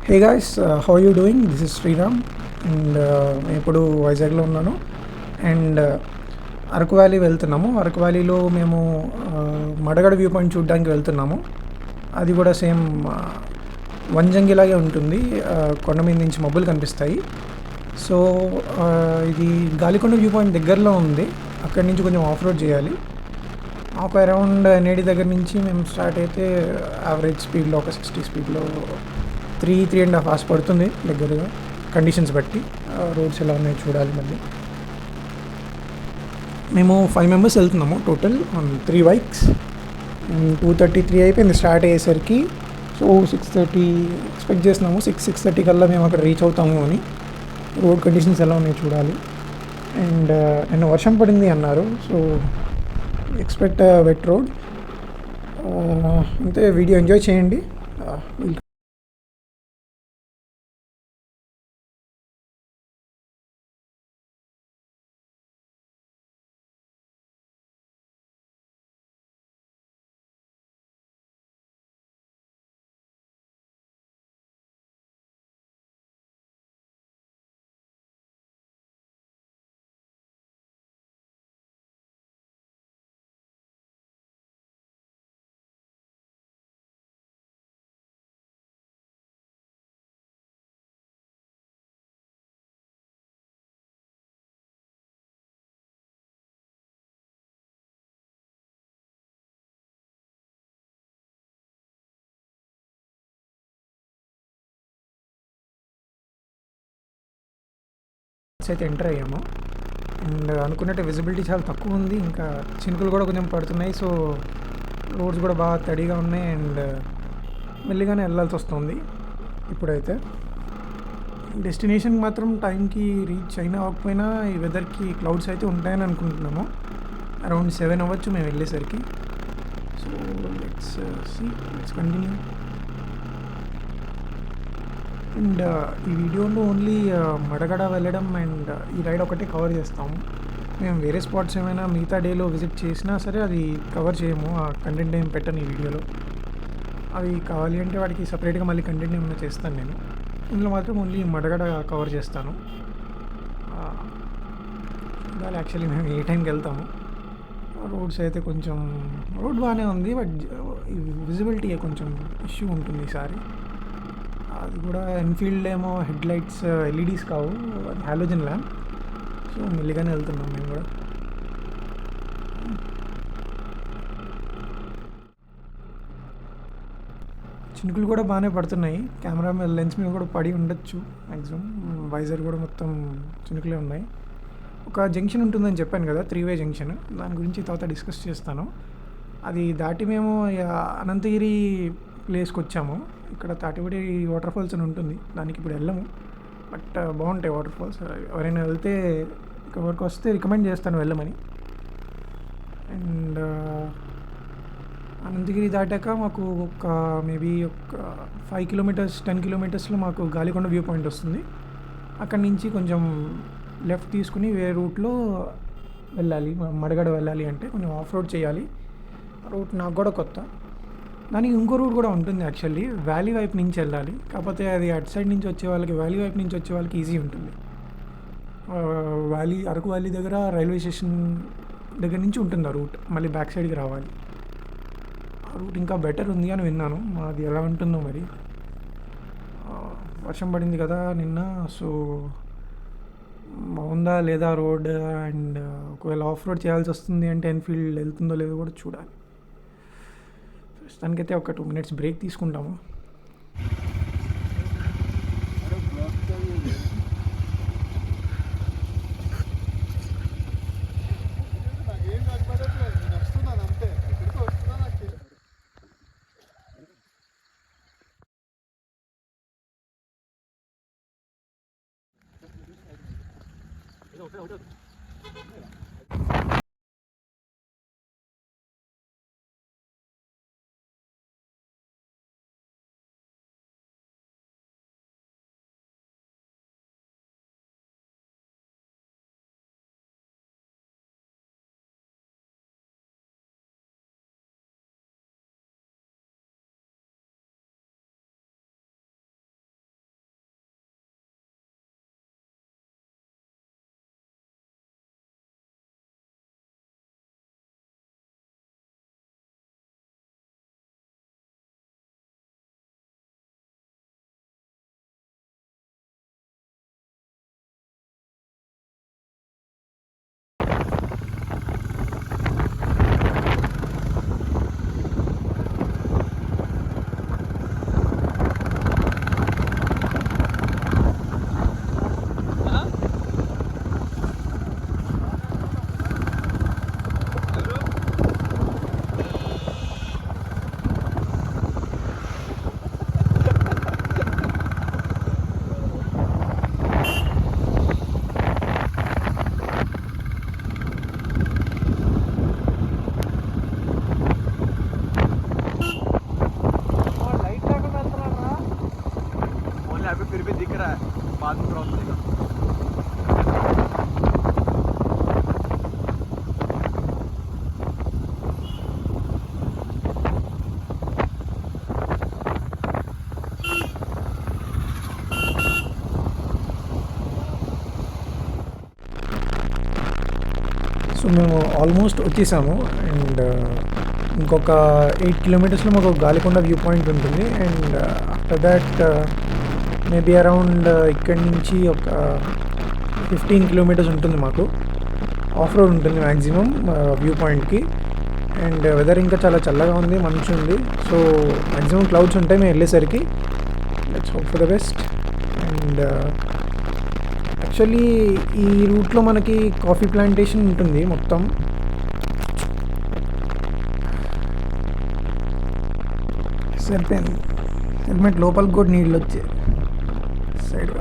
Hey guys, how you doing? This is Sriram and ఇప్పుడు వైజాగ్లో ఉన్నాను. అండ్ అరకు వ్యాలీ వెళ్తున్నాము. అరకు వ్యాలీలో మేము మడగడ వ్యూ పాయింట్ చూడడానికి వెళ్తున్నాము. అది కూడా సేమ్ వంజంగిలాగే ఉంటుంది. కొండ మీద నుంచి మబ్బులు కనిపిస్తాయి. సో ఇది గాలికొండ వ్యూ పాయింట్ దగ్గరలో ఉంది. అక్కడి నుంచి కొంచెం ఆఫ్ రోడ్ చేయాలి. ఒక అరౌండ్ నేడి దగ్గర నుంచి మేము స్టార్ట్ అయితే యావరేజ్ స్పీడ్లో ఒక 60 స్పీడ్లో 3.5 అవర్స్ పడుతుంది దగ్గరగా, కండిషన్స్ బట్టి. రోడ్స్ ఎలా ఉన్నాయో చూడాలి. మళ్ళీ మేము 5 మెంబర్స్ వెళ్తున్నాము టోటల్ ఆన్ 3 బైక్స్. 2:33 అయిపోయింది స్టార్ట్ అయ్యేసరికి. సో 6:30 ఎక్స్పెక్ట్ చేస్తున్నాము. 6:30 కల్లా మేము అక్కడ రీచ్ అవుతాము అని. రోడ్ కండిషన్స్ ఎలా ఉన్నాయో చూడాలి. అండ్ నిన్న వర్షం పడింది అన్నారు. So expect wet road. అంతే. వీడియో ఎంజాయ్ చేయండి. అయితే ఎంటర్ అయ్యాము. అండ్ అనుకున్నట్టు విజిబిలిటీ చాలా తక్కువ ఉంది. ఇంకా చినుకులు కూడా కొంచెం పడుతున్నాయి. సో రోడ్స్ కూడా బాగా తడిగా ఉన్నాయి. అండ్ మెల్లిగానే వెళ్ళాల్సి వస్తుంది ఇప్పుడైతే. డెస్టినేషన్ మాత్రం టైంకి రీచ్ అయినా అవ్వకపోయినా ఈ వెదర్కి క్లౌడ్స్ అయితే ఉంటాయని అనుకుంటున్నాము. అరౌండ్ 7 అవ్వచ్చు మేము వెళ్ళేసరికి. So let's continue. అండ్ ఈ వీడియోలో ఓన్లీ మడగడ వెళ్ళడం అండ్ ఈ రైడ్ ఒకటే కవర్ చేస్తాము. మేము వేరే స్పాట్స్ ఏమైనా మిగతా డేలో విజిట్ చేసినా సరే అది కవర్ చేయము. ఆ కంటెంట్ ఏం పెట్టను ఈ వీడియోలో. అవి కావాలి అంటే వాటికి సపరేట్గా మళ్ళీ కంటెంట్ ఏమైనా చేస్తాను నేను. ఇందులో మాత్రం ఓన్లీ మడగడ కవర్ చేస్తాను. దాని యాక్చువల్లీ మేము ఏ టైంకి వెళ్తాము. రోడ్స్ అయితే కొంచెం రోడ్ బాగానే ఉంది. బట్ విజిబిలిటీ కొంచెం ఇష్యూ ఉంటుంది ఈసారి. అది కూడా ఎన్ఫీల్డ్ ఏమో హెడ్ లైట్స్ ఎల్ఈడీస్ కావు, అది హాలోజన్ ల్యాంప్. సో మెల్లిగానే వెళ్తున్నాం మేము కూడా. చినుకులు కూడా బాగానే పడుతున్నాయి. కెమెరా మీద లెన్స్ మీద కూడా పడి ఉండొచ్చు మ్యాక్సిమం. వైజర్ కూడా మొత్తం చినుకులే ఉన్నాయి. ఒక జంక్షన్ ఉంటుందని చెప్పాను కదా, 3-వే జంక్షన్. దాని గురించి తర్వాత డిస్కస్ చేస్తాను. అది దాటి మేము అనంతగిరి ప్లేస్కి వచ్చాము. ఇక్కడ తాటిపడి వాటర్ ఫాల్స్ అని ఉంటుంది. దానికి ఇప్పుడు వెళ్ళము. బట్ బాగుంటాయి వాటర్ ఫాల్స్. ఎవరైనా వెళ్తే ఎవరికి వస్తే రికమెండ్ చేస్తాను వెళ్ళమని. అండ్ అనంతగిరి దాటాక మాకు ఒక మేబీ ఒక 5 కిలోమీటర్స్ 10 కిలోమీటర్స్లో మాకు గాలికొండ వ్యూ పాయింట్ వస్తుంది. అక్కడి నుంచి కొంచెం లెఫ్ట్ తీసుకుని వేరే రూట్లో వెళ్ళాలి. మడగడ వెళ్ళాలి అంటే కొంచెం ఆఫ్ రోడ్ చేయాలి. రూట్ నాకు కూడా కొత్త. దానికి ఇంకో రూట్ కూడా ఉంటుంది యాక్చువల్లీ. వ్యాలీ వైపు నుంచి వెళ్ళాలి. కాకపోతే అది అటు సైడ్ నుంచి వచ్చే వాళ్ళకి, వ్యాలీ వైపు నుంచి వచ్చే వాళ్ళకి ఈజీ ఉంటుంది. అరకు వ్యాలీ దగ్గర రైల్వే స్టేషన్ దగ్గర నుంచి ఉంటుంది ఆ రూట్. మళ్ళీ బ్యాక్ సైడ్కి రావాలి. ఆ రూట్ ఇంకా బెటర్ ఉంది అని విన్నాను. అది ఎలా ఉంటుందో మరి. వర్షం పడింది కదా నిన్న. సో బాగుందా లేదా రోడ్. అండ్ ఒకవేళ ఆఫ్ రోడ్ చేయాల్సి వస్తుంది అంటే ఎన్ఫీల్డ్ వెళ్తుందో లేదో కూడా చూడాలి. ప్రస్తుతానికైతే ఒక 2 మినిట్స్ బ్రేక్ తీసుకుంటాము. దగ్గర బాత్రూమ్ ప్రాబ్లం దగ్గర. సో మేము ఆల్మోస్ట్ వచ్చేసాము. అండ్ ఇంకొక 8 కిలోమీటర్స్లో మాకు గాలికొండ వ్యూ పాయింట్ ఉంటుంది. And after that maybe around ఇక్కడి నుంచి ఒక 15 కిలోమీటర్స్ ఉంటుంది మాకు. ఆఫ్ రోడ్ ఉంటుంది మ్యాక్సిమం వ్యూ పాయింట్కి. అండ్ వెదర్ ఇంకా చాలా చల్లగా ఉంది, మంచి ఉంది. సో మ్యాక్సిమం క్లౌడ్స్ ఉంటాయి మేము వెళ్ళేసరికి. Let's hope for the best. And actually ఈ రూట్లో మనకి కాఫీ ప్లాంటేషన్ ఉంటుంది మొత్తం. సరిపోయింది, హెల్మెట్ లోపలికి కూడా నీళ్ళు వచ్చాయి సైడ్.